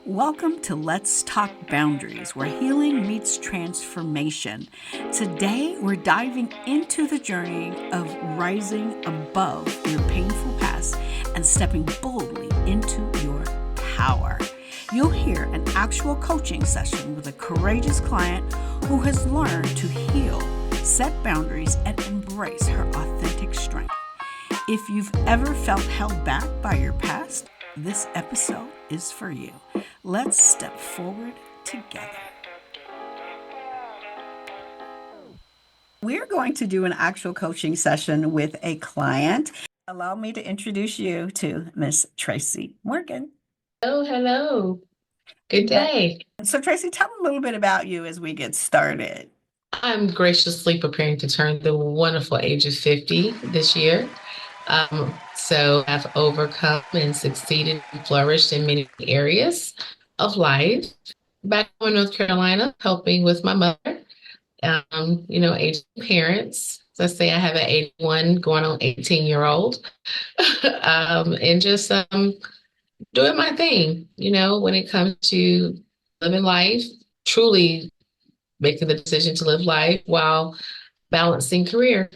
Welcome to Let's Talk Boundaries, where healing meets transformation. Today, we're diving into the journey of rising above your painful past and stepping boldly into your power. You'll hear an actual coaching session with a courageous client who has learned to heal, set boundaries, and embrace her authentic strength. If you've ever felt held back by your past, this episode is for you. Let's step forward together. We're going to do an actual coaching session with a client. Allow me to introduce you to Miss Tracy Morgan. Oh, hello. Good day. So, Tracy, tell me a little bit about you as we get started. I'm graciously preparing to turn the wonderful age of 50 this year. So I've overcome and succeeded and flourished in many areas of life. Back home in North Carolina, helping with my mother, aging parents. So I say I have an 81 going on 18-year-old, and just doing my thing, when it comes to living life, truly making the decision to live life while balancing career.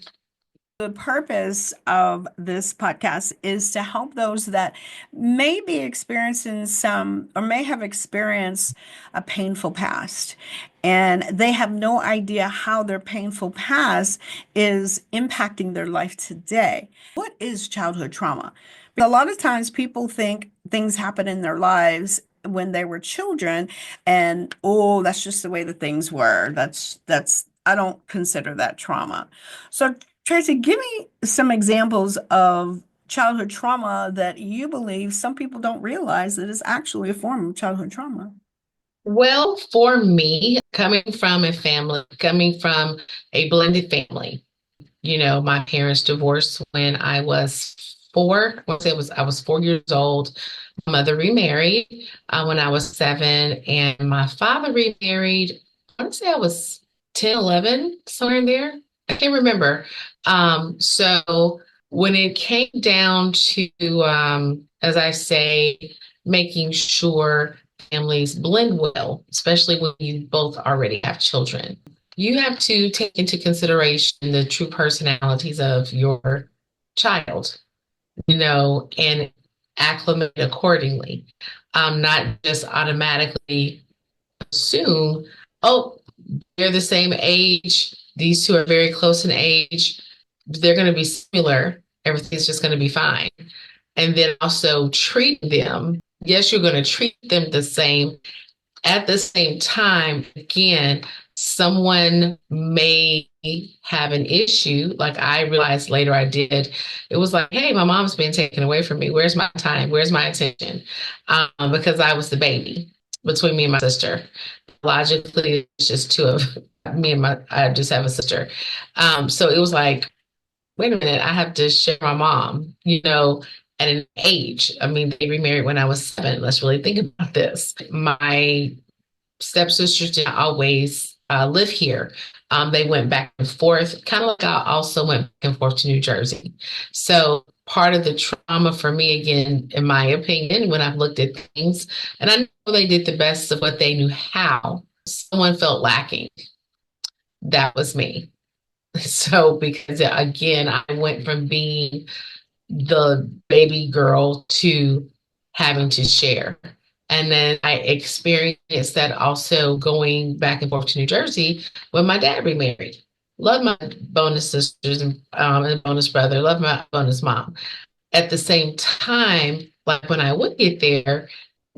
The purpose of this podcast is to help those that may be experiencing some or may have experienced a painful past, and they have no idea how their painful past is impacting their life today. What is childhood trauma? A lot of times people think things happen in their lives when they were children and, oh, that's just the way the things were. That's I don't consider that trauma. So Tracy, give me some examples of childhood trauma that you believe some people don't realize that is actually a form of childhood trauma. Well, for me, coming from a blended family, my parents divorced when I was four. I want to say I was 4 years old. My mother remarried when I was seven, and my father remarried. I want to say I was 10, 11, somewhere in there. I can't remember. So when it came down to, as I say, making sure families blend well, especially when you both already have children, you have to take into consideration the true personalities of your child, and acclimate accordingly. Not just automatically assume, oh, they're the same age. These two are very close in age. They're going to be similar. Everything's just going to be fine. And then also treat them. Yes, you're going to treat them the same. At the same time, again, someone may have an issue. Like I realized later I did. It was like, hey, my mom's been taken away from me. Where's my time? Where's my attention? Because I was the baby between me and my sister. Logically, it's just two of me and I just have a sister. So it was like, wait a minute, I have to share my mom, at an age. I mean, they remarried when I was seven. Let's really think about this. My stepsisters didn't always live here. They went back and forth, kind of like I also went back and forth to New Jersey. So part of the trauma for me, again, in my opinion, when I've looked at things, and I know they did the best of what they knew how, someone felt lacking. That was me. So because again, I went from being the baby girl to having to share. And then I experienced that also going back and forth to New Jersey when my dad remarried. Love my bonus sisters and bonus brother, love my bonus mom. At the same time, like when I would get there,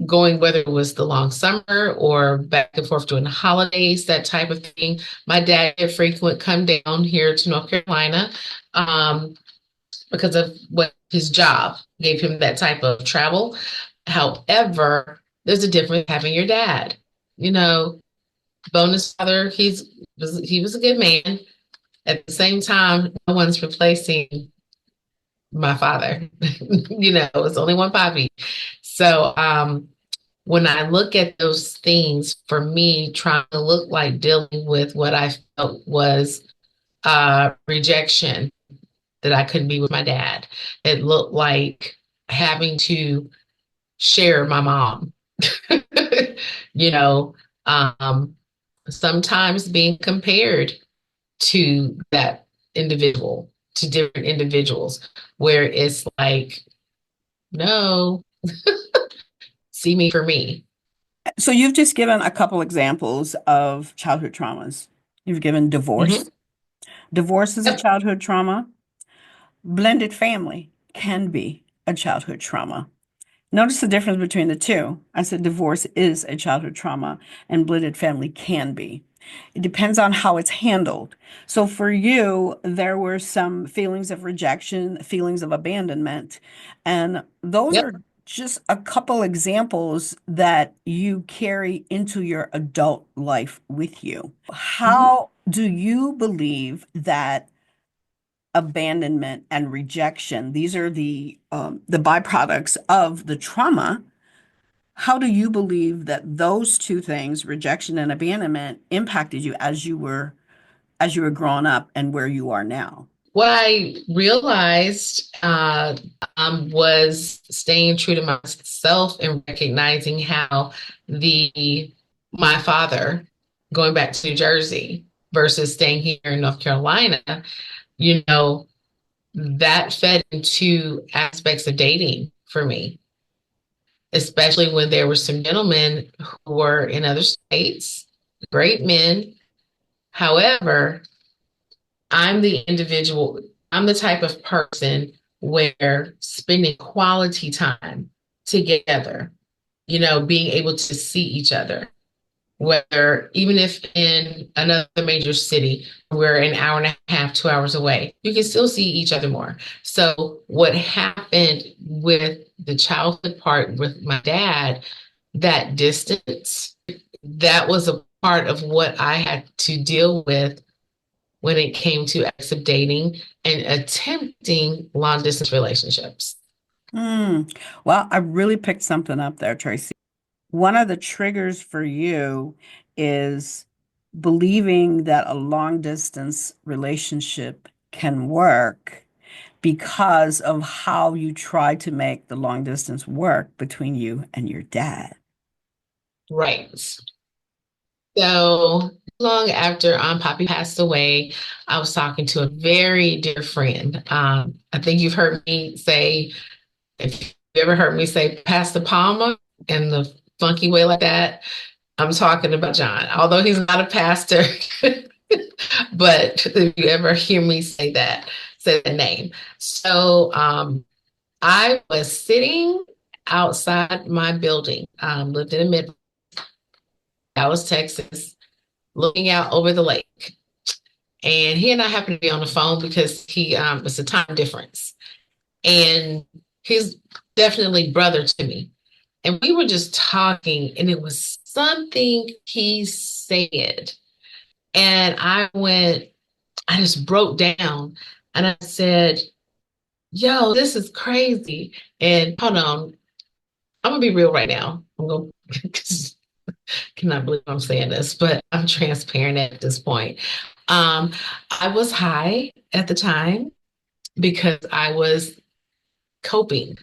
going whether it was the long summer or back and forth during the holidays, that type of thing. My dad had frequent come down here to North Carolina because of what his job gave him that type of travel. However, there's a difference having your dad. You know, bonus father, he was a good man. At the same time, no one's replacing my father. It's only one Poppy. So when I look at those things, for me, trying to look like dealing with what I felt was rejection, that I couldn't be with my dad. It looked like having to share my mom. you know, um, sometimes being compared to that individual, to different individuals, where it's like, no, see me for me. So you've just given a couple examples of childhood traumas. You've given divorce. Hmm. Divorce is a Yep. childhood trauma. Blended family can be a childhood trauma. Notice the difference between the two. I said divorce is a childhood trauma and blended family can be. It depends on how it's handled. So for you, there were some feelings of rejection, feelings of abandonment, and those Yep. are just a couple examples that you carry into your adult life with you. Mhm. How do you believe that abandonment and rejection, these are the byproducts of the trauma? How do you believe that those two things, rejection and abandonment, impacted you as you were growing up and where you are now? What I realized was staying true to myself and recognizing how the my father going back to New Jersey versus staying here in North Carolina, you know, that fed into aspects of dating for me, especially when there were some gentlemen who were in other states, great men. However, I'm the individual, I'm the type of person where spending quality time together, being able to see each other, whether even if in another major city, we're an hour and a half, 2 hours away, you can still see each other more. So, what happened with the childhood part with my dad, that distance, that was a part of what I had to deal with when it came to active dating and attempting long distance relationships. Hmm. Well, I really picked something up there, Tracy. One of the triggers for you is believing that a long distance relationship can work because of how you try to make the long distance work between you and your dad. Right. So long after Poppy passed away, I was talking to a very dear friend. I think you've heard me say, if you ever heard me say Pastor Palmer in the funky way like that, I'm talking about John, although he's not a pastor. But if you ever hear me say the name. So I was sitting outside my building, lived in the mid Dallas, Texas, looking out over the lake. And he and I happened to be on the phone because he it's a time difference. And he's definitely brother to me. And we were just talking, and it was something he said. And I just broke down and I said, yo, this is crazy. And hold on, I'm gonna be real right now. I'm gonna cannot believe I'm saying this, but I'm transparent at this point. Um, I was high at the time because I was coping.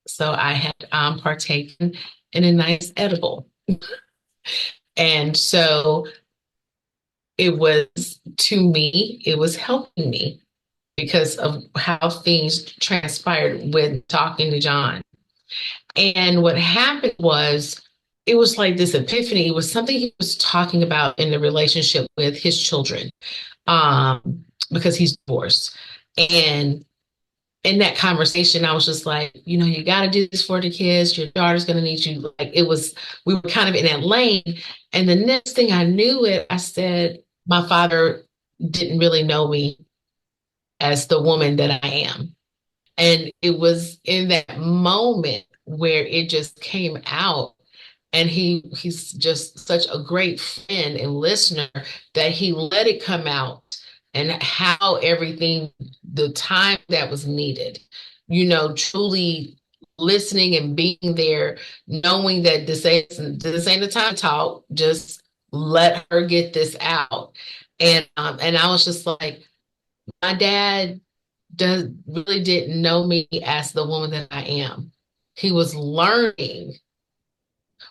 So I had partaken in a nice edible. And so it was, to me, it was helping me because of how things transpired with talking to John. And what happened was, it was like this epiphany. It was something he was talking about in the relationship with his children, because he's divorced. And in that conversation, I was just like, you got to do this for the kids. Your daughter's going to need you. Like it was, we were kind of in that lane. And the next thing I knew it, I said, my father didn't really know me as the woman that I am. And it was in that moment where it just came out. And he's just such a great friend and listener that he let it come out and how everything, the time that was needed, truly listening and being there, knowing that this ain't the time to talk, just let her get this out. And I was just like, my dad does really didn't know me as the woman that I am. He was learning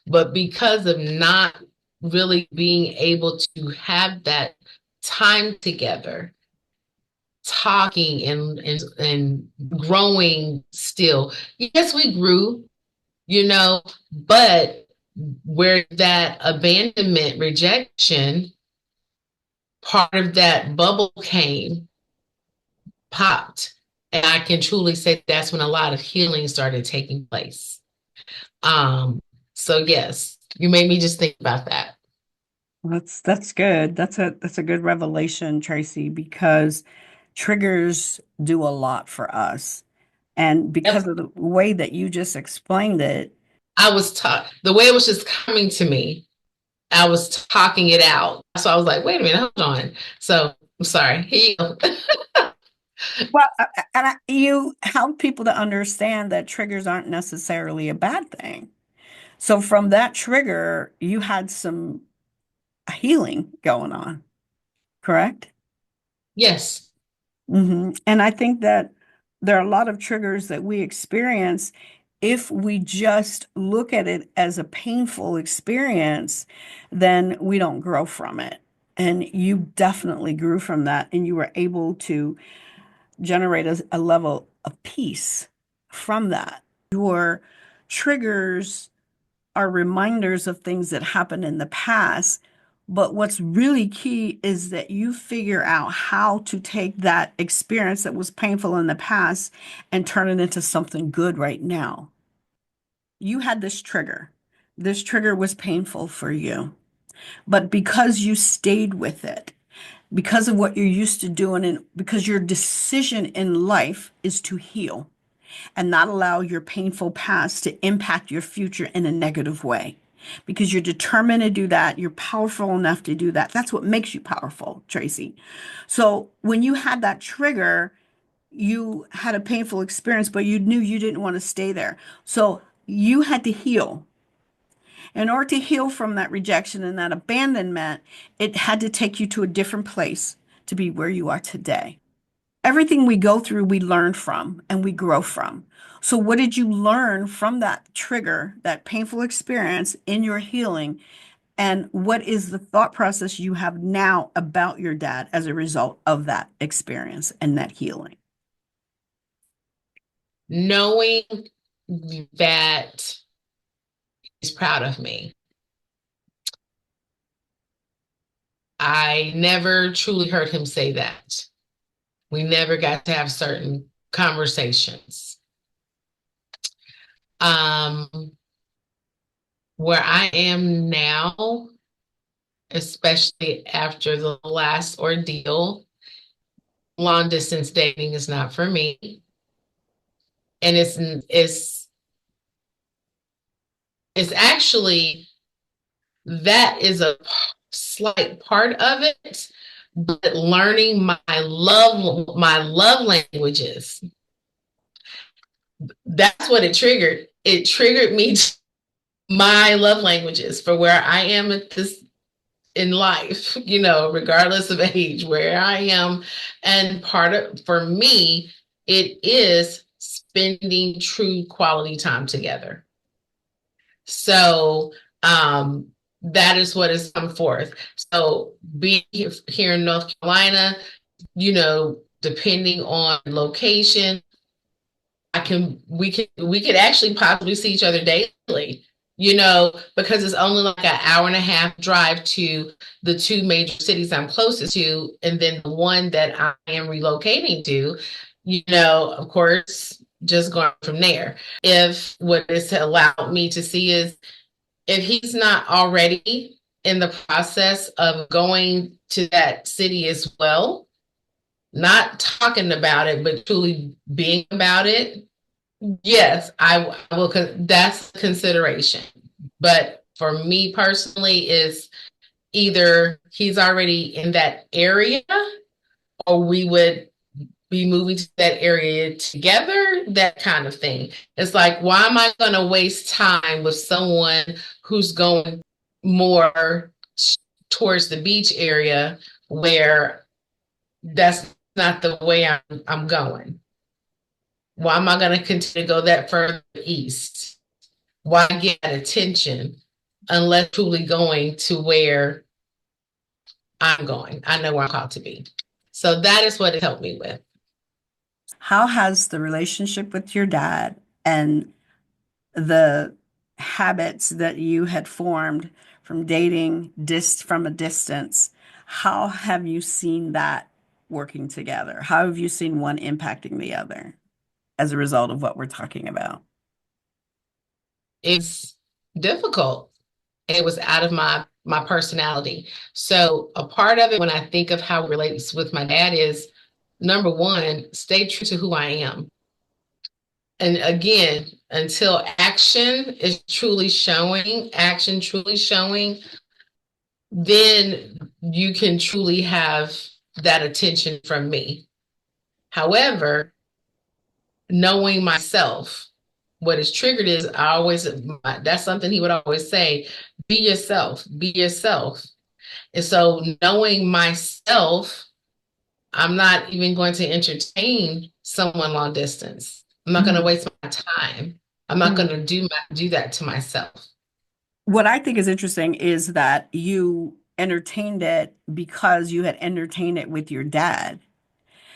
But because of not really being able to have that time together, talking and growing still. Yes, we grew, but where that abandonment, rejection, part of that bubble came, popped. And I can truly say that's when a lot of healing started taking place. Um, so yes, you made me just think about that. That's good. That's a good revelation, Tracy, because triggers do a lot for us. And because Yep. of the way that you just explained it, I was taught the way it was just coming to me. I was talking it out. So I was like, wait a minute, hold on. So I'm sorry. well, you help people to understand that triggers aren't necessarily a bad thing. So from that trigger, you had some healing going on, correct? Yes. And I think that there are a lot of triggers that we experience. If we just look at it as a painful experience, then we don't grow from it. And you definitely grew from that, and you were able to generate a level of peace from that. Your triggers are reminders of things that happened in the past. But what's really key is that you figure out how to take that experience that was painful in the past and turn it into something good right now. You had this trigger. This trigger was painful for you. But because you stayed with it, because of what you're used to doing, and because your decision in life is to heal and not allow your painful past to impact your future in a negative way. Because you're determined to do that, you're powerful enough to do that. That's what makes you powerful, Tracy. So when you had that trigger, you had a painful experience, but you knew you didn't want to stay there. So you had to heal. In order to heal from that rejection and that abandonment, it had to take you to a different place to be where you are today. Everything we go through, we learn from and we grow from. So, what did you learn from that trigger, that painful experience in your healing? And what is the thought process you have now about your dad as a result of that experience and that healing? Knowing that he's proud of me. I never truly heard him say that. We never got to have certain conversations. Um, where I am now, especially after the last ordeal, long distance dating is not for me. And it's actually that is a slight part of it, but learning my love languages, that's what it triggered. It triggered me to my love languages for where I am at this in life, regardless of age, where I am. And part of, for me, it is spending true quality time together. So that is what has come forth. So being here in North Carolina, depending on location, we could actually possibly see each other daily, because it's only like an hour and a half drive to the two major cities I'm closest to, and then the one that I am relocating to, of course, just going from there. If what this allowed me to see is if he's not already in the process of going to that city as well, not talking about it, but truly being about it, yes, I will. That's consideration. But for me personally, is either he's already in that area, or we would be moving to that area together, that kind of thing. It's like, why am I going to waste time with someone who's going more towards the beach area where that's not the way I'm going? Why am I going to continue to go that further east? Why get attention unless truly going to where I'm going. I know where I'm called to be. So that is what it helped me with. How has the relationship with your dad and the habits that you had formed from dating from a distance, how have you seen that working together? How have you seen one impacting the other as a result of what we're talking about? It's difficult. It was out of my personality. So a part of it when I think of how it relates with my dad is number one, stay true to who I am. And again, until action truly showing, then you can truly have that attention from me. However, knowing myself, what is triggered is that's something he would always say, be yourself, be yourself. And so knowing myself, I'm not even going to entertain someone long distance. I'm not going to Mhm. waste my time. I'm not going Mhm. to do that to myself. What I think is interesting is that you entertained it because you had entertained it with your dad,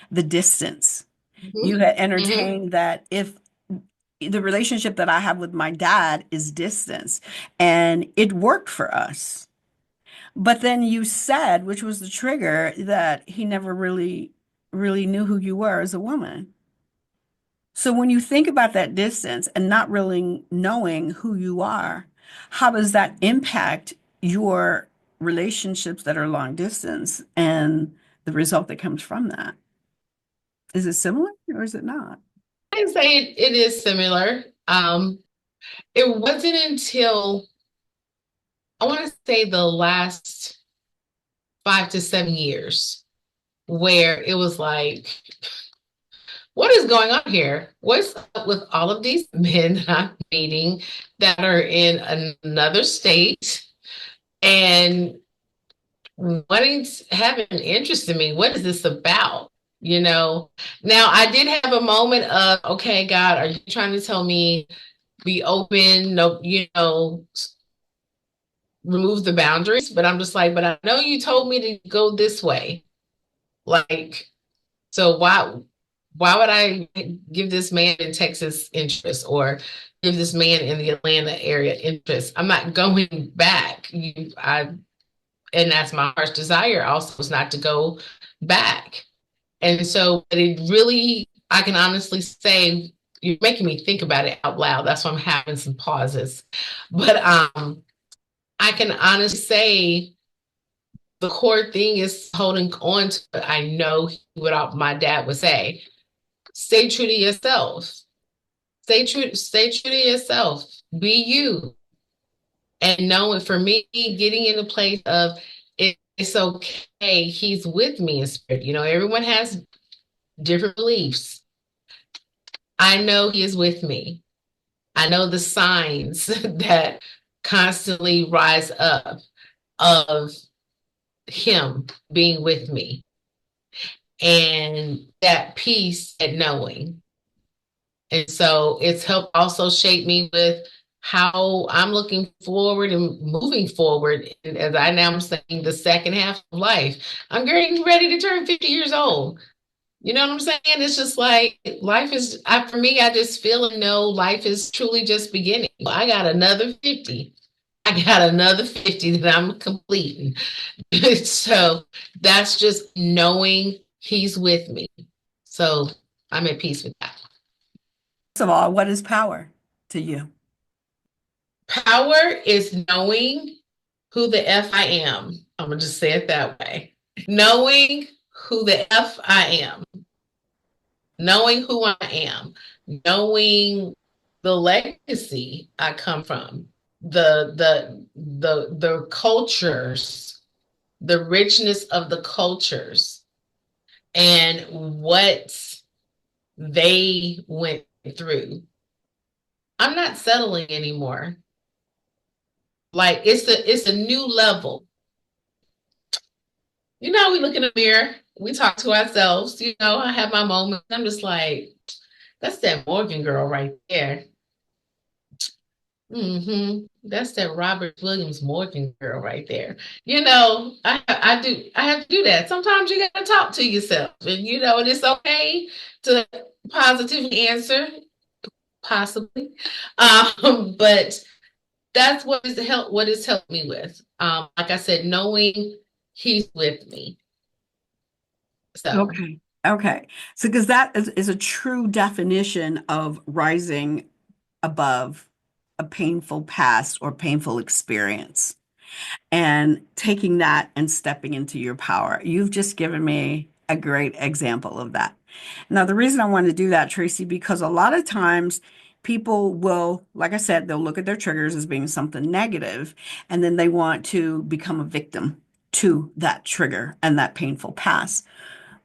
the distance. You Mhm. had Mhm. entertained that if the relationship that I have with my dad is distance, and it worked for us. But then you said, which was the trigger, that he never really knew who you were as a woman. So when you think about that distance and not really knowing who you are, how does that impact your relationships that are long distance and the result that comes from that? Is it similar or is it not? I say it is similar. It wasn't until I want to say the last 5 to 7 years where it was like, what is going on here? What's up with all of these men that I'm meeting that are in another state and having an interest in me? What is this about? You know, now I did have a moment of, okay, God, are you trying to tell me be open? No, remove the boundaries. But I'm just like, but I know you told me to go this way. Like, so why would I give this man in Texas interest or give this man in the Atlanta area interest? I'm not going back. And that's my heart's desire also is not to go back. And so but it really, I can honestly say, you're making me think about it out loud. That's why I'm having some pauses. But I can honestly say the core thing is holding on to it. I know what my dad would say. Stay true to yourself. Stay true to yourself. Be you. And knowing for me, getting in the place of it's okay. He's with me in spirit. Everyone has different beliefs. I know he is with me. I know the signs that constantly rise up of him being with me and that peace and knowing. And so it's helped also shape me with how I'm looking forward and moving forward. And as I now am saying, the second half of life, I'm getting ready to turn 50 years old. You know what I'm saying? It's just like life is, for me, I just feel and know life is truly just beginning. I got another 50. I got another 50 that I'm completing. So that's just knowing he's with me. So I'm at peace with that. First of all, what is power to you? Power is knowing who the F I am. I'm going to just say it that way. Knowing who the F I am, knowing who I am, knowing the legacy I come from, the cultures, the richness of the cultures, and what they went through. I'm not settling anymore. Like it's a new level. We look in the mirror, we talk to ourselves, I have my moments. I'm just like, that's that Morgan girl right there. That's that Robert Williams Morgan girl right there. I have to do that. Sometimes you gotta talk to yourself, and it's okay to positively answer, possibly. But that's what it's helped me with. Like I said, knowing he's with me. So Okay. Okay. So, because that is a true definition of rising above a painful past or painful experience and taking that and stepping into your power. You've just given me a great example of that. Now, the reason I wanted to do that, Tracy, because a lot of times people will, like I said, they'll look at their triggers as being something negative, and then they want to become a victim to that trigger and that painful past.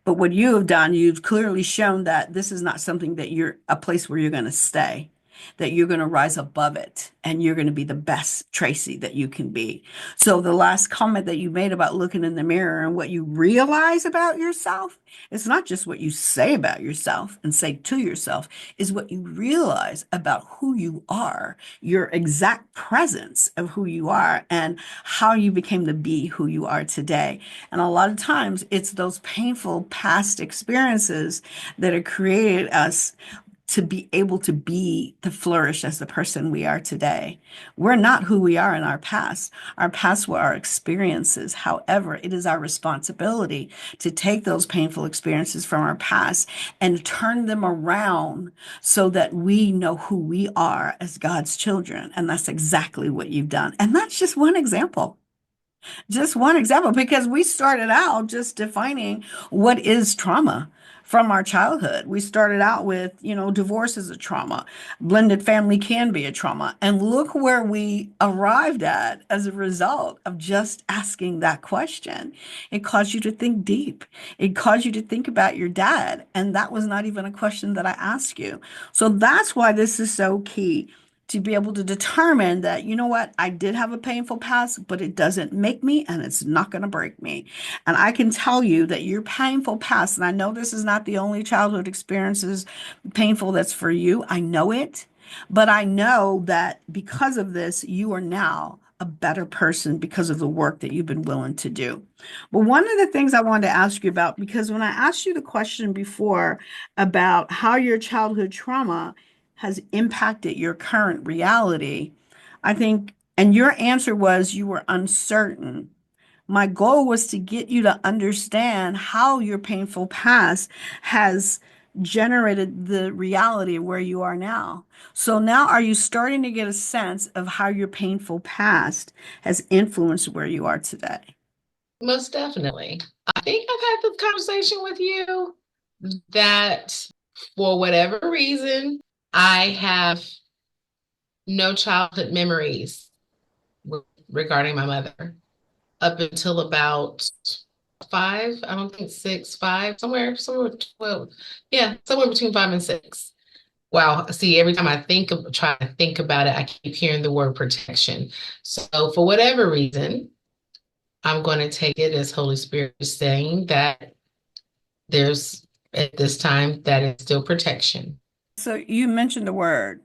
But what you have done, you've clearly shown that this is not something that you're a place where you're going to stay, that you're going to rise above it and you're going to be the best Tracy that you can be. So, the last comment that you made about looking in the mirror and what you realize about yourself, it's not just what you say about yourself and say to yourself, is what you realize about who you are, your exact presence of who you are, and how you became to be who you are today. And a lot of times it's those painful past experiences that have created us to be able to flourish as the person we are today. We're not who we are in our past. Our past were our experiences. However, it is our responsibility to take those painful experiences from our past and turn them around so that we know who we are as God's children. And that's exactly what you've done. And that's just one example. Just one example, because we started out just defining what is trauma from our childhood. We started out with, divorce is a trauma. Blended family can be a trauma. And look where we arrived at as a result of just asking that question. It caused you to think deep. It caused you to think about your dad. And that was not even a question that I asked you. So that's why this is so key to be able to determine that, you know what, I did have a painful past, but it doesn't make me and it's not going to break me. And I can tell you that your painful past, and I know this is not the only childhood experiences painful that's for you. I know it, but I know that because of this, you are now a better person because of the work that you've been willing to do. But one of the things I wanted to ask you about, because when I asked you the question before about how your childhood trauma has impacted your current reality, I think, and your answer was you were uncertain. My goal was to get you to understand how your painful past has generated the reality of where you are now. So now are you starting to get a sense of how your painful past has influenced where you are today? most definitely. I think I've had this conversation with you that for whatever reason, I have no childhood memories regarding my mother up until about five. I don't think six, five, somewhere 12. Yeah, somewhere between 5 and 6. Wow. See, every time try to think about it, I keep hearing the word protection. So for whatever reason, I'm going to take it as Holy Spirit is saying that there's at this time that is still protection. So you mentioned the word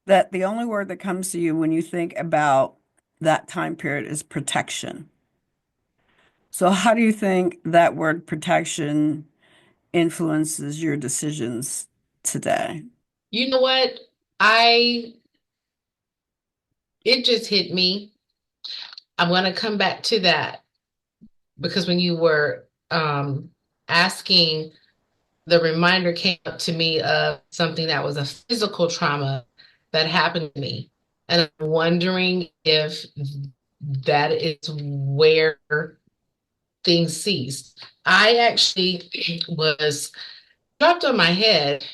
that the only word that comes to you when you think about that time period is protection. So how do you think that word protection influences your decisions today? You know what? I It just hit me. I'm going to come back to that because when you were asking, the reminder came up to me of something that was a physical trauma that happened to me. And I'm wondering if that is where things ceased. I actually was dropped on my head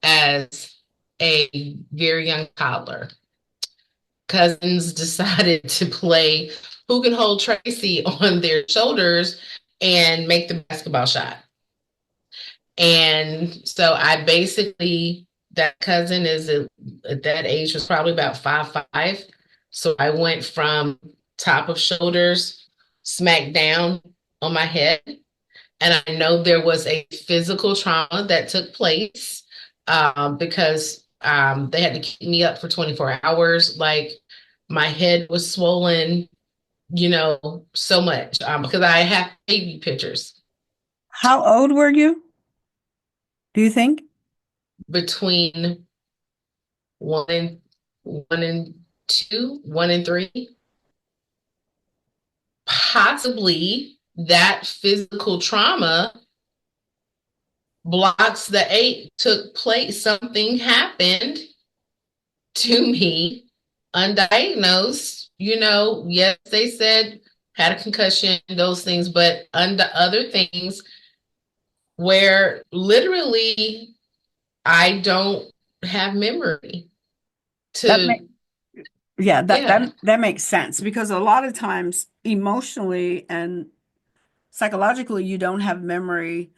as a very young toddler. Cousins decided to play who can hold Tracy on their shoulders and make the basketball shot. And so I basically, that cousin at that age was probably about 5'5". So I went from top of shoulders, smack down on my head. And I know there was a physical trauma that took place because they had to keep me up for 24 hours. Like My head was swollen, so much because I have baby pictures How old were you, do you think? between one and two, 1 and 3. Possibly that physical trauma blocks the 8 took place. Something happened to me undiagnosed. Yes, they said had a concussion, those things, but under other things where literally I don't have memory That may, to, yeah, that yeah. that that makes sense because a lot of times emotionally and psychologically you don't have memory.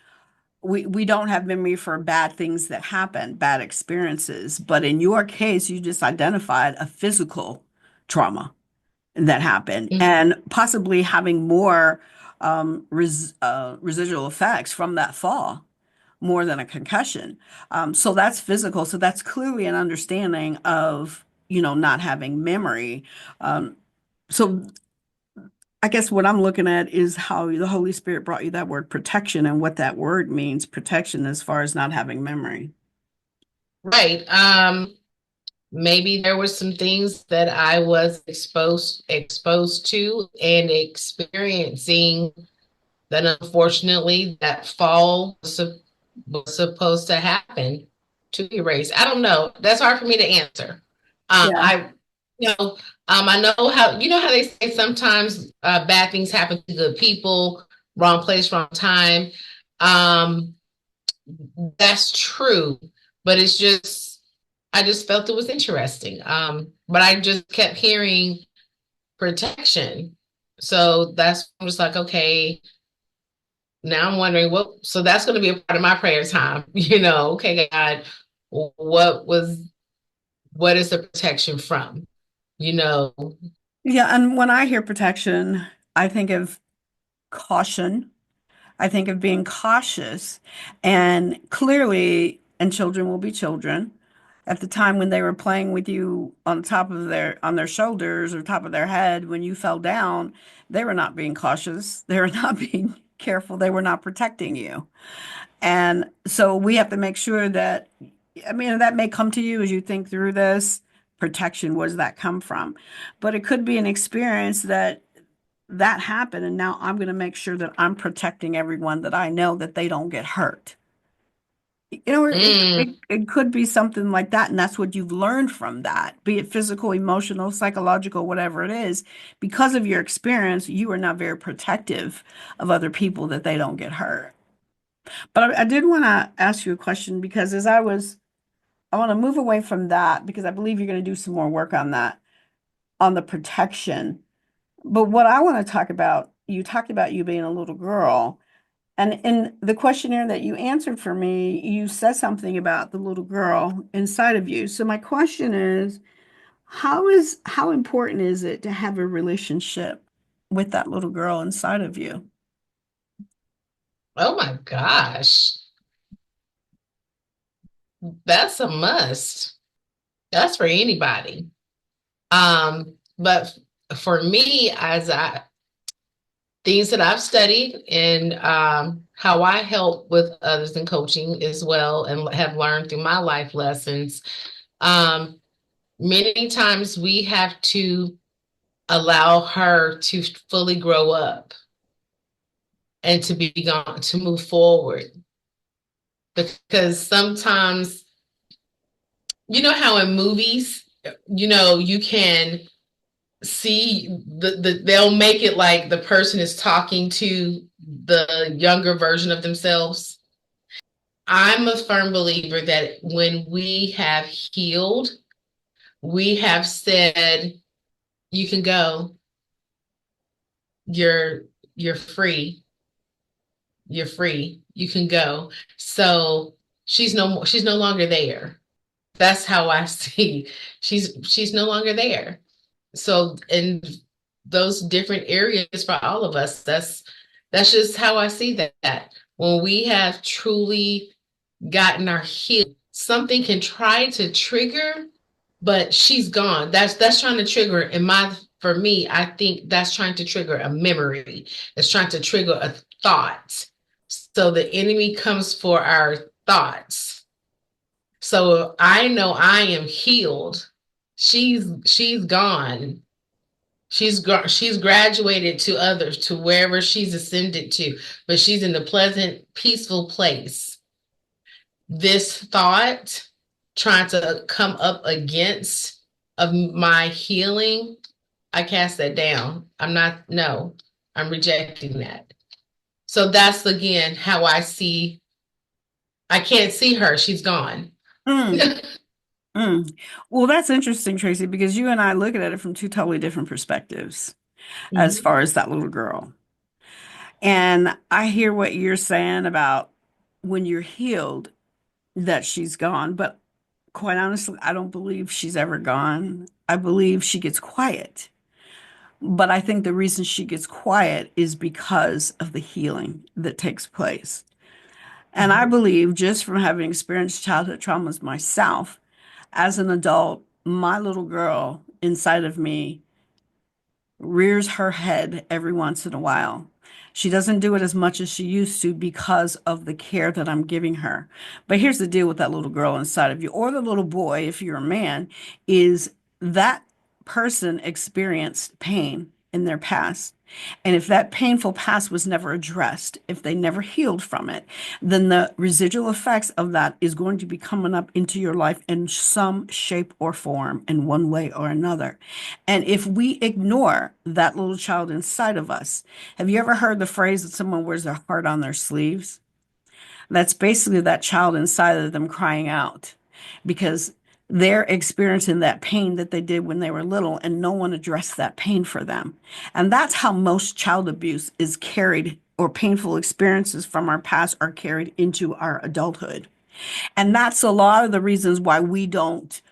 We don't have memory for bad things that happen, bad experiences. But in your case, you just identified a physical trauma that happened and possibly having more residual effects from that fall more than a concussion. So that's physical. So that's clearly an understanding of, not having memory. So I guess what I'm looking at is how the Holy Spirit brought you that word protection and what that word means, protection as far as not having memory. Right. Maybe there were some things that I was exposed to and experiencing that unfortunately that fall was supposed to happen to erase. I don't know. That's hard for me to answer. Yeah. I you know I know how they say sometimes bad things happen to good people, wrong place, wrong time. Um, that's true, but I just felt it was interesting. But I just kept hearing protection. So that's I was like, okay, now I'm wondering so that's going to be a part of my prayer time, okay, God, what was, what is the protection from, you know? Yeah. And when I hear protection, I think of caution. I think of being cautious. And clearly, and children will be children. At the time when they were playing with you on their shoulders or top of their head, when you fell down, they were not being cautious. They were not being careful. They were not protecting you. And so we have to make sure that, I mean, that may come to you as you think through this protection. Where does that come from? But it could be an experience that happened. And now I'm going to make sure that I'm protecting everyone that I know that they don't get hurt. Mm, It could be something like that. And that's what you've learned from that, be it physical, emotional, psychological, whatever it is. Because of your experience, you are not very protective of other people that they don't get hurt. But I did want to ask you a question because I want to move away from that because I believe you're going to do some more work on that, on the protection. But what I want to talk about, you talked about you being a little girl. And in the questionnaire that you answered for me, you said something about the little girl inside of you. So my question is, how important is it to have a relationship with that little girl inside of you? oh my gosh, that's a must. That's for anybody. But for me, as I things that I've studied and how I help with others in coaching as well and have learned through my life lessons. Um, Many times we have to allow her to fully grow up and to be gone to move forward because sometimes how in movies you can see they'll make it like the person is talking to the younger version of themselves. I'm a firm believer that when we have healed, we have said, you can go, you're you're free, you're free, you can go. So she's no longer there. That's how I see. She's no longer there. So in those different areas for all of us, that's just how I see that. When we have truly gotten our heal, something can try to trigger, but she's gone. That's trying to trigger in my for me, I think that's trying to trigger a memory. It's trying to trigger a thought. So the enemy comes for our thoughts. So I know I am healed. She's gone. She's graduated to others to wherever she's ascended to, but she's in the pleasant, peaceful place. This thought trying to come up against of my healing, I cast that down. I'm not, no, I'm rejecting that. So that's again how I see, I can't see her. She's gone. Mm, mm. Well, that's interesting, Tracy, because you and I look at it from two totally different perspectives as Mhm. far as that little girl. And I hear what you're saying about when you're healed that she's gone, but quite honestly, I don't believe she's ever gone. I believe she gets quiet. But I think the reason she gets quiet is because of the healing that takes place. And I Mhm. believe just from having experienced childhood traumas myself, as an adult, my little girl inside of me rears her head every once in a while. She doesn't do it as much as she used to because of the care that I'm giving her. But here's the deal with that little girl inside of you, or the little boy, if you're a man, is that person experienced pain in their past. And if that painful past was never addressed, if they never healed from it, then the residual effects of that is going to be coming up into your life in some shape or form, in one way or another. And if we ignore that little child inside of us, have you ever heard the phrase that someone wears their heart on their sleeves? That's basically that child inside of them crying out because they're experiencing that pain that they did when they were little and no one addressed that pain for them. And that's how most child abuse is carried, or painful experiences from our past are carried into our adulthood. And that's a lot of the reasons why we don't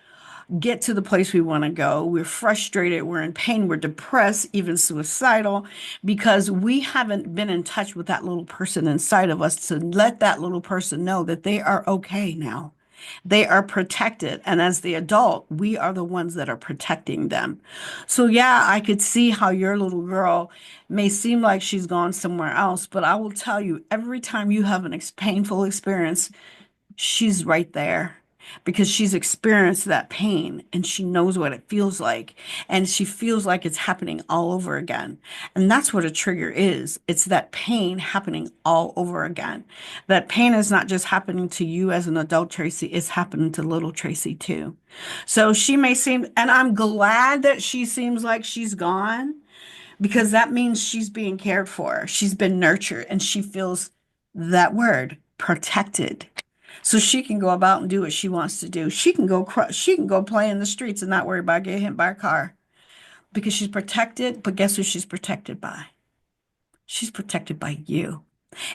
get to the place we want to go. We're frustrated, we're in pain, we're depressed, even suicidal, because we haven't been in touch with that little person inside of us to let that little person know that they are okay now. They are protected. And as the adult, we are the ones that are protecting them. So, yeah, I could see how your little girl may seem like she's gone somewhere else, but I will tell you, every time you have an painful experience, she's right there because she's experienced that pain and she knows what it feels like. And she feels like it's happening all over again. And that's what a trigger is. It's that pain happening all over again. That pain is not just happening to you as an adult, Tracy, it's happening to little Tracy too. So she may seem, and I'm glad that she seems like she's gone because that means she's being cared for. She's been nurtured and she feels that word protected, so she can go about and do what she wants to do. She can go play in the streets and not worry about getting hit by a car because she's protected. But guess who she's protected by? She's protected by you.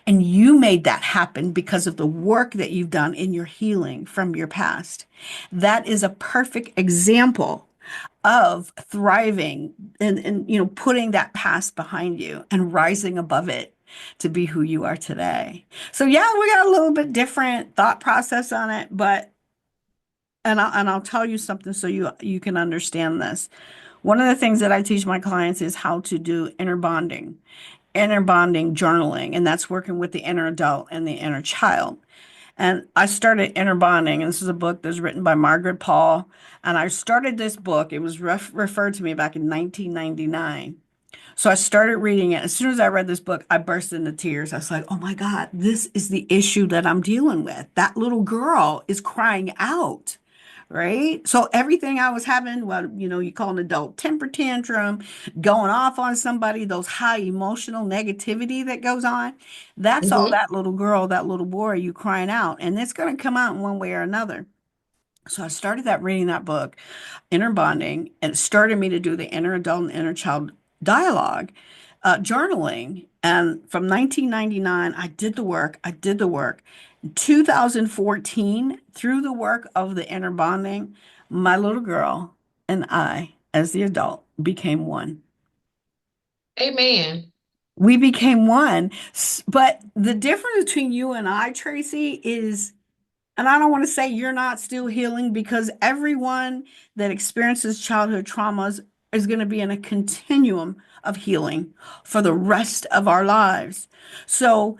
And you made that happen because of the work that you've done in your healing from your past. That is a perfect example of thriving and putting that past behind you and rising above it to be who you are today. So yeah, we got a little bit different thought process on it, but and I'll tell you something so you can understand this. One of the things that I teach my clients is how to do inner bonding journaling, and that's working with the inner adult and the inner child. And I started Inner Bonding, and this is a book that's written by Margaret Paul. And I started this book, it was referred to me back in 1999. So I started reading it. As soon as I read this book, I burst into tears. I was like, oh my God, this is the issue that I'm dealing with. That little girl is crying out, right? So everything I was having, well, you call an adult temper tantrum, going off on somebody, those high emotional negativity that goes on, that's all Mhm. that little girl, that little boy, you crying out. And it's going to come out in one way or another. So I started reading that book, Inner Bonding, and it started me to do the inner adult and inner child dialogue, journaling. And from 1999, I did the work. I did the work. In 2014, through the work of the inner bonding, my little girl and I, as the adult, became one. Amen. We became one. But the difference between you and I, Tracy, is And I don't want to say you're not still healing, because everyone that experiences childhood traumas is going to be in a continuum of healing for the rest of our lives. So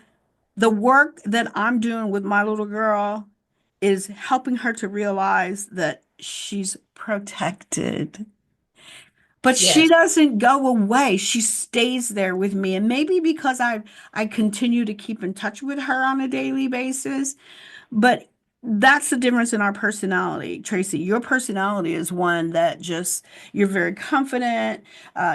the work that I'm doing with my little girl is helping her to realize that she's protected. But she Yes. doesn't go away. She stays there with me. And maybe because I continue to keep in touch with her on a daily basis, but that's the difference in our personality, Tracy. Your personality is one that just, you're very confident,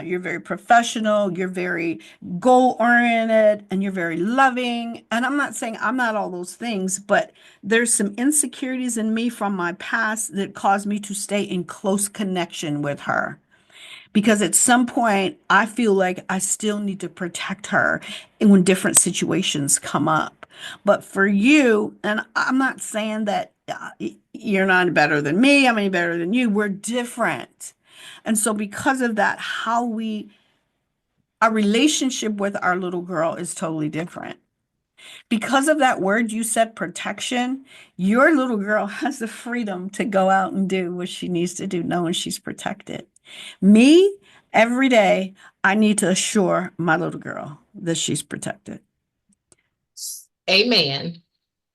you're very professional, you're very goal oriented, and you're very loving. And I'm not saying I'm not all those things, but there's some insecurities in me from my past that caused me to stay in close connection with her, because at some point I feel like I still need to protect her when different situations come up. But for you, and I'm not saying that you're not better than me, I'm any better than you. We're different. And so because of that, our relationship with our little girl is totally different. Because of that word you said, protection, your little girl has the freedom to go out and do what she needs to do, knowing she's protected. Me, every day, I need to assure my little girl that she's protected. Amen.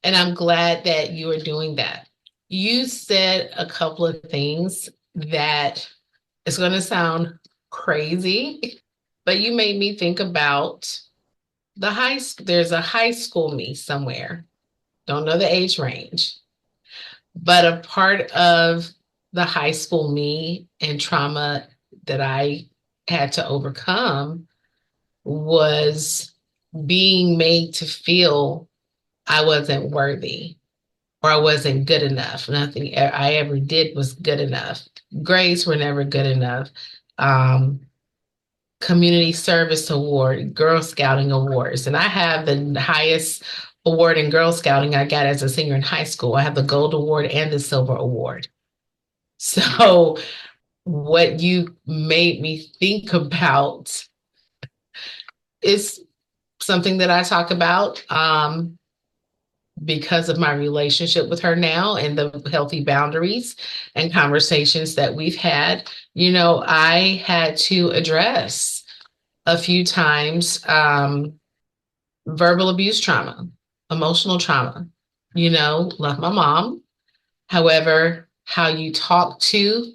And I'm glad that you are doing that. You said a couple of things that is going to sound crazy, but you made me think about there's a high school me somewhere. Don't know the age range, but a part of the high school me and trauma that I had to overcome was being made to feel I wasn't worthy or I wasn't good enough. Nothing I ever did was good enough. Grades were never good enough. Um, Community Service Award, Girl Scouting Awards, and I have the highest award in Girl Scouting I got as a senior in high school. I have the Gold Award and the Silver Award. So, what you made me think about is something that I talk about. Because of my relationship with her now and the healthy boundaries and conversations that we've had, I had to address a few times verbal abuse trauma, emotional trauma. Love my mom. However, how you talk to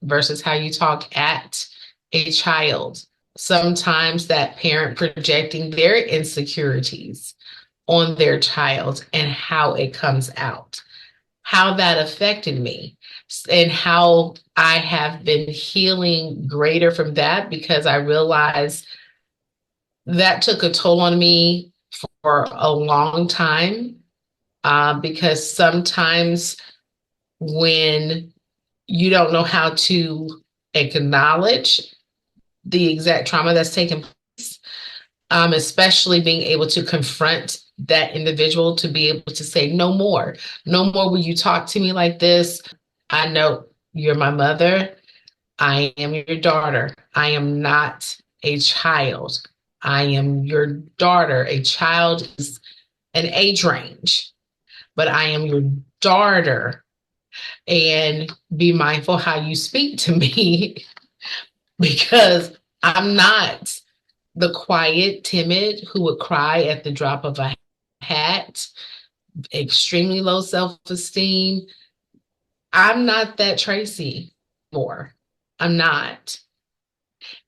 versus how you talk at a child. Sometimes that parent projecting their insecurities on their child and how it comes out, how that affected me, and how I have been healing greater from that because I realized that took a toll on me for a long time. Because sometimes when you don't know how to acknowledge the exact trauma that's taken place, especially being able to confront that individual to be able to say, no more, no more will you talk to me like this. I know you're my mother. I am your daughter. I am not a child. I am your daughter. A child is an age range, but I am your daughter. And be mindful how you speak to me because I'm not the quiet, timid who would cry at the drop of a hat, extremely low self-esteem. I'm not that Tracy more. I'm not.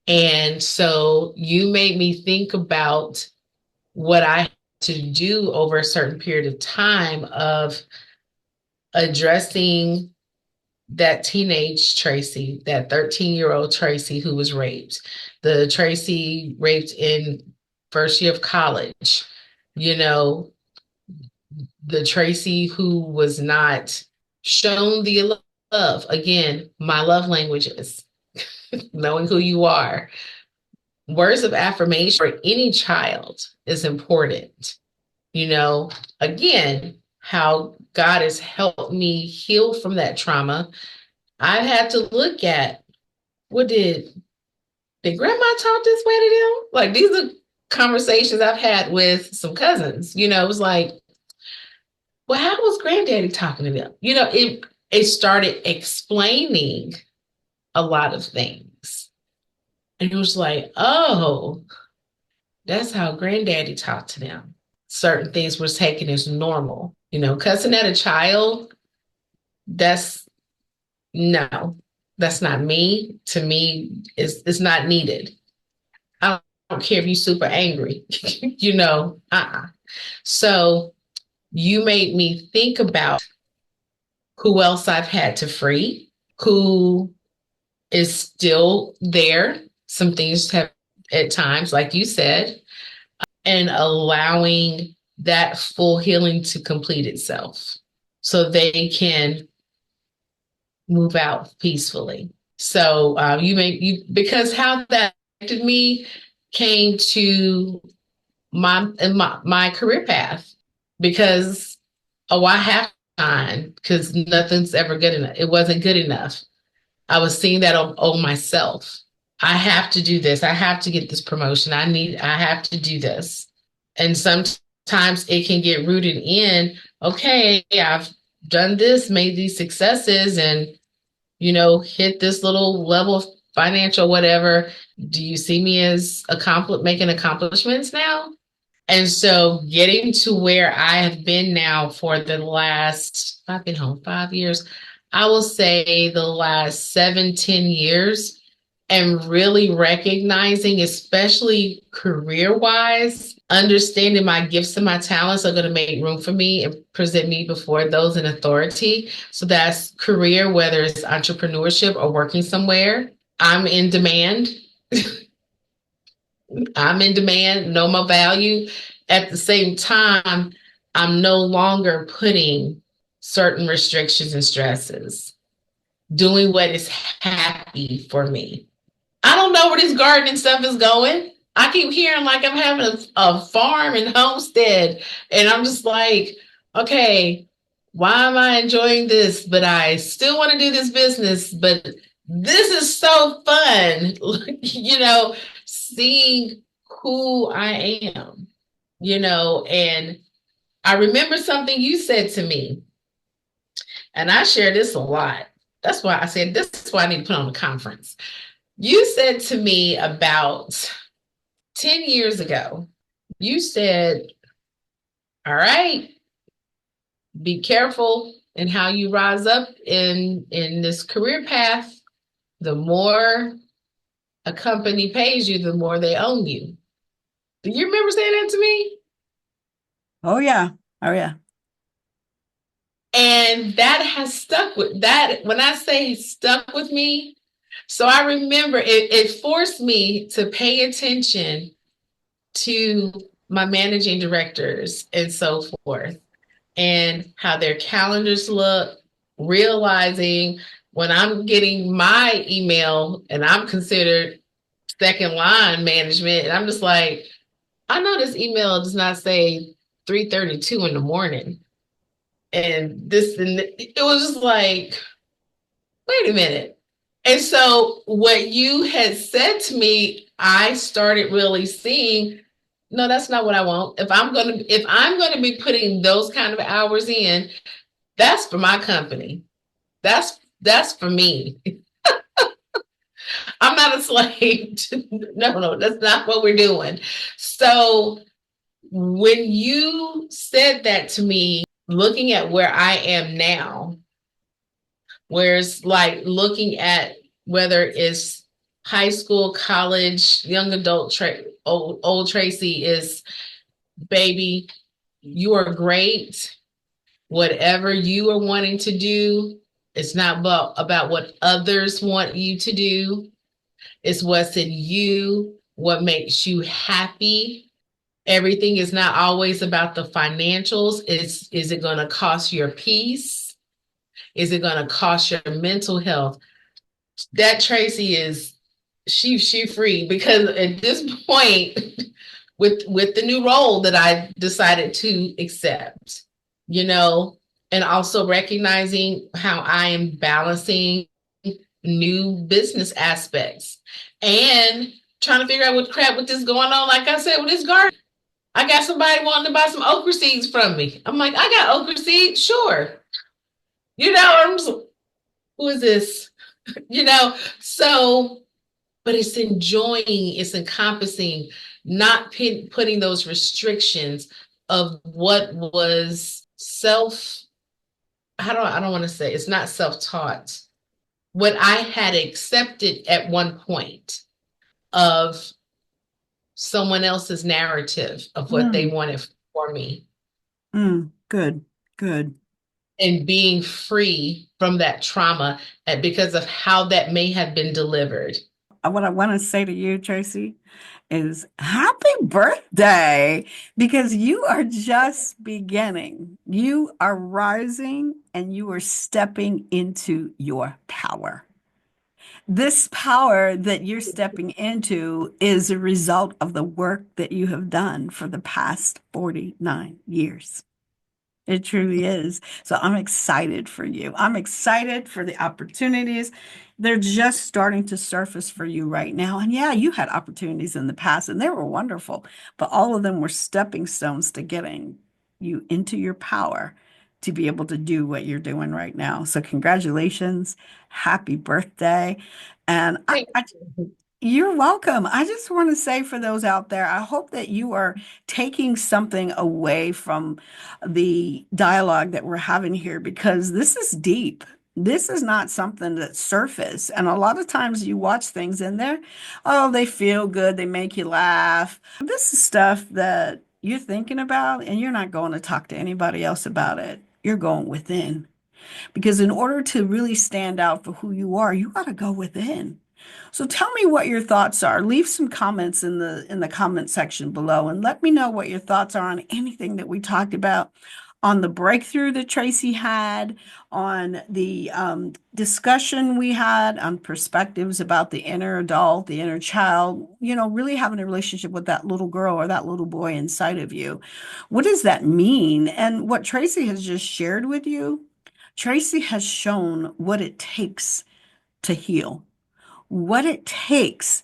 And so you made me think about what I had to do over a certain period of time of addressing that teenage Tracy, that 13-year-old Tracy who was raped, the Tracy raped in first year of college, you know, the Tracy who was not shown the love. Again, my love languages, knowing who you are. Words of affirmation for any child is important. Again, how God has helped me heal from that trauma. I had to look at what did grandma talk this way to them? Like these are conversations I've had with some cousins. It was like, well, how was granddaddy talking to them? It started explaining a lot of things. And it was like, oh, that's how granddaddy talked to them. Certain things were taken as normal. Cussing at a child, that's no, that's not me. To me, it's not needed. I don't care if you're super angry, So you made me think about who else I've had to free, who is still there. Some things have, at times, like you said, and allowing that full healing to complete itself so they can move out peacefully. So because how that affected me came to my career path because I have time because nothing's ever good enough. It wasn't good enough. I was seeing that on myself. I have to do this. I have to get this promotion. I have to do this. And sometimes it can get rooted in, okay, I've done this, made these successes, and, hit this little level of financial whatever. Do you see me as making accomplishments now? And so getting to where I have been now for I've been home 5 years, I will say the last 7, 10 years, and really recognizing, especially career wise, understanding my gifts and my talents are going to make room for me and present me before those in authority. So that's career, whether it's entrepreneurship or working somewhere. I'm in demand. I'm in demand, know my value. At the same time, I'm no longer putting certain restrictions and stresses, doing what is happy for me. I don't know where this gardening stuff is going. I keep hearing like I'm having a farm and homestead, and I'm just like, okay, why am I enjoying this? But I still want to do this business, but this is so fun, seeing who I am, and I remember something you said to me, and I share this a lot. That's why I said this is why I need to put on a conference. You said to me about 10 years ago, you said, all right, be careful in how you rise up in this career path. The more a company pays you, the more they own you. Do you remember saying that to me? Oh yeah. Oh yeah. And that has stuck with that. When I say stuck with me, so I remember it forced me to pay attention to my managing directors and so forth and how their calendars look, realizing when I'm getting my email and I'm considered second line management, and I'm just like, I know this email does not say 3:32 in the morning. And it was just like, wait a minute. And so what you had said to me, I started really seeing, no, that's not what I want. If I'm gonna be putting those kind of hours in, that's for my company. That's for me. I'm not a slave. No, that's not what we're doing. So when you said that to me, looking at where I am now, where it's like looking at whether it's high school, college, young adult, old Tracy is, baby, you are great. Whatever you are wanting to do, it's not about what others want you to do. It's what's in you, what makes you happy. Everything is not always about the financials. Is it going to cost your peace? Is it going to cost your mental health? That Tracy is she free because at this point, with the new role that I decided to accept, and also recognizing how I am balancing new business aspects and trying to figure out what crap with this going on. Like I said, with this garden, I got somebody wanting to buy some okra seeds from me. I'm like, I got okra seeds, sure. Who is this? So, but it's enjoying, it's encompassing, not putting those restrictions of what was I don't want to say it's not self-taught. What I had accepted at one point of someone else's narrative of what they Mm, wanted for me good, good. and being free from that trauma because of how that may have been delivered. What I want to say to you, Tracy, is happy birthday because you are just beginning. You are rising and you are stepping into your power. This power that you're stepping into is a result of the work that you have done for the past 49 years. It truly is. So I'm excited for you. I'm excited for the opportunities. They're just starting to surface for you right now. And yeah, you had opportunities in the past and they were wonderful, but all of them were stepping stones to getting you into your power to be able to do what you're doing right now. So congratulations. Happy birthday. And you're welcome. I just want to say for those out there, I hope that you are taking something away from the dialogue that we're having here because this is deep. This is not something that's surface. And a lot of times you watch things in there, oh, they feel good, they make you laugh. This is stuff that you're thinking about, and you're not going to talk to anybody else about it. You're going within. Because in order to really stand out for who you are, you got to go within. So tell me what your thoughts are. Leave some comments in the comment section below and let me know what your thoughts are on anything that we talked about, on the breakthrough that Tracy had, on the discussion we had on perspectives about the inner adult, the inner child, really having a relationship with that little girl or that little boy inside of you. What does that mean? And what Tracy has just shared with you, Tracy has shown what it takes to heal, what it takes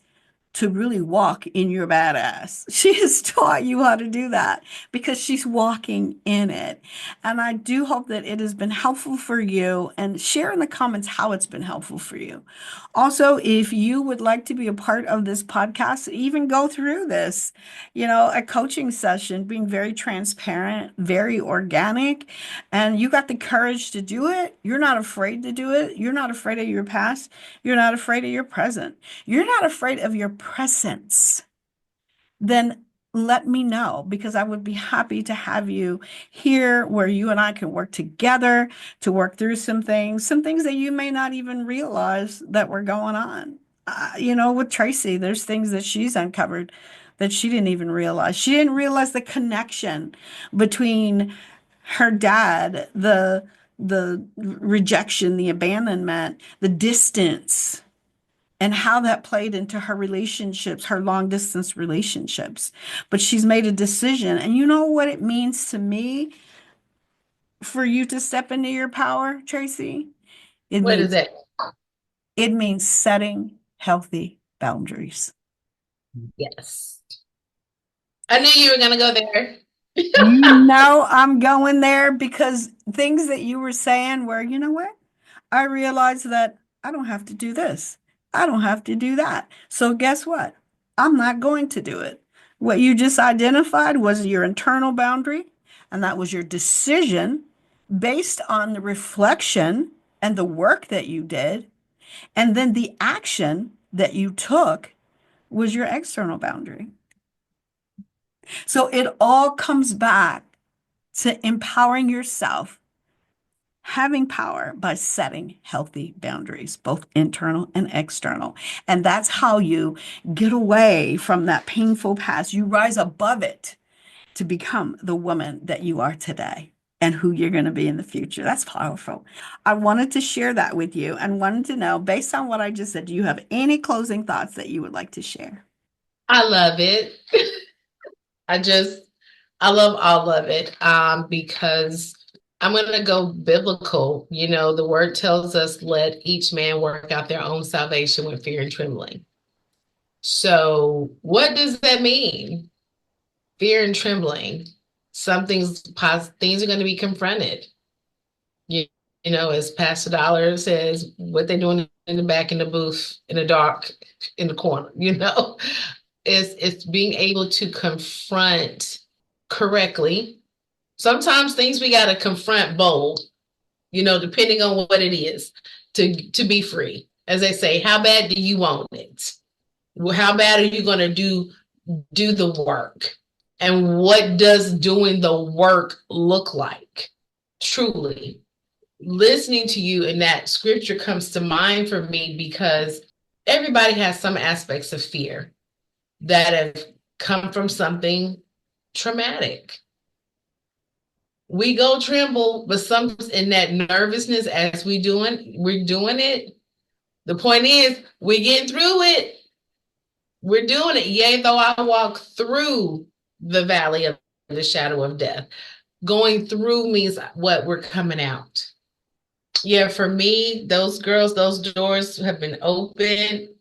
to really walk in your badass. She has taught you how to do that because she's walking in it. And I do hope that it has been helpful for you, and share in the comments how it's been helpful for you. Also, if you would like to be a part of this podcast, even go through this, a coaching session, being very transparent, very organic, and you got the courage to do it. You're not afraid to do it. You're not afraid of your past. You're not afraid of your present. You're not afraid of your presence, then let me know because I would be happy to have you here where you and I can work together to work through some things that you may not even realize that were going on. With Tracy, there's things that she's uncovered that she didn't even realize. She didn't realize the connection between her dad, the rejection, the abandonment, the distance, and how that played into her relationships, her long distance relationships. But she's made a decision. And you know what it means to me for you to step into your power, Tracy? It What is means that? it means setting healthy boundaries. Yes. I knew you were going to go there. I'm going there because things that you were saying where, you know what? I realized that I don't have to do this. I don't have to do that. So guess what? I'm not going to do it. What you just identified was your internal boundary, and that was your decision based on the reflection and the work that you did. And then the action that you took was your external boundary. So it all comes back to empowering yourself, having power by setting healthy boundaries, both internal and external. And that's how you get away from that painful past. You rise above it to become the woman that you are today and who you're going to be in the future. That's powerful. I wanted to share that with you and wanted to know, based on what I just said, do you have any closing thoughts that you would like to share? I love it. I just, I love all of it because I'm going to go biblical. The word tells us, let each man work out their own salvation with fear and trembling. So, what does that mean? fear and trembling. Things are going to be confronted. You, you know, as Pastor Dollar says, what they're doing in the back in the booth, in the dark, in the corner, it's being able to confront correctly. Sometimes things we got to confront bold, depending on what it is to be free. As they say, how bad do you want it? Well, how bad are you going to do the work? And what does doing the work look like? Truly, listening to you and that scripture comes to mind for me because everybody has some aspects of fear that have come from something traumatic. We go tremble, but sometimes in that nervousness as we're doing it. The point is, we're getting through it. We're doing it. Yea, though I walk through the valley of the shadow of death. Going through means what? We're coming out. Yeah, for me, those doors have been open.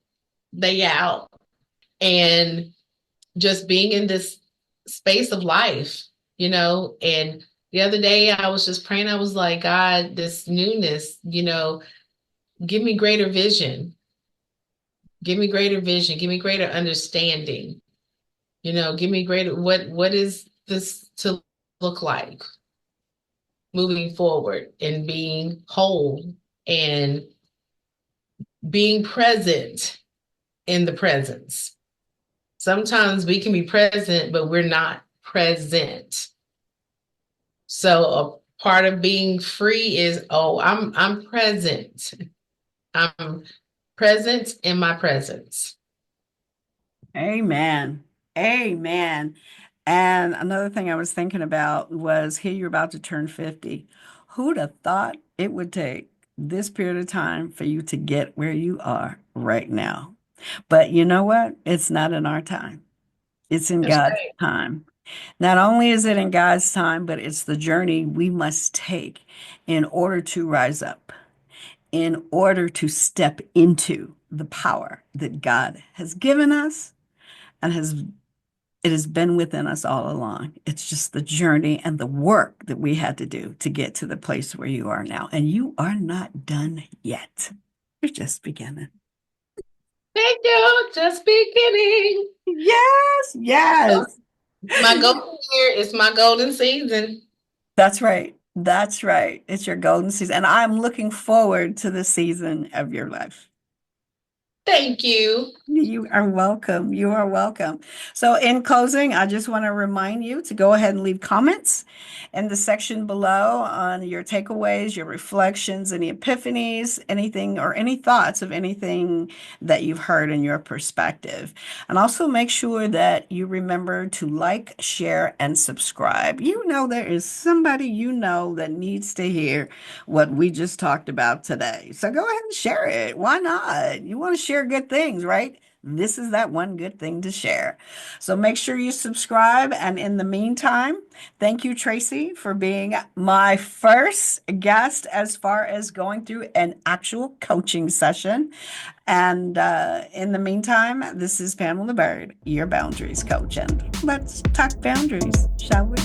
They out. And just being in this space of life, and the other day I was just praying. I was like, God, this newness, give me greater vision. Give me greater vision. Give me greater understanding. Give me greater, what is this to look like moving forward and being whole and being present in the presence. Sometimes we can be present, but we're not present. So a part of being free is, I'm present. I'm present in my presence. Amen. Amen. And another thing I was thinking about was here you're about to turn 50. Who'd have thought it would take this period of time for you to get where you are right now? But you know what? It's not in our time. It's in That's God's right. time. Not only is it in God's time, but it's the journey we must take in order to rise up, in order to step into the power that God has given us and it has been within us all along. It's just the journey and the work that we had to do to get to the place where you are now. And you are not done yet. You're just beginning. Thank you. Just beginning. Yes, yes. My golden year is my golden season. That's right. That's right. It's your golden season. And I'm looking forward to the season of your life. Thank you. You are welcome. You are welcome. So, in closing, I just want to remind you to go ahead and leave comments in the section below on your takeaways, your reflections, any epiphanies, anything, or any thoughts of anything that you've heard in your perspective. And also make sure that you remember to like, share, and subscribe. There is somebody that needs to hear what we just talked about today. So, go ahead and share it. Why not? You want to share good things, right? This is that one good thing to share. So make sure you subscribe. And in the meantime, thank you, Tracy, for being my first guest as far as going through an actual coaching session. And in the meantime, this is Pamela Bird, your boundaries coach. And let's talk boundaries, shall we?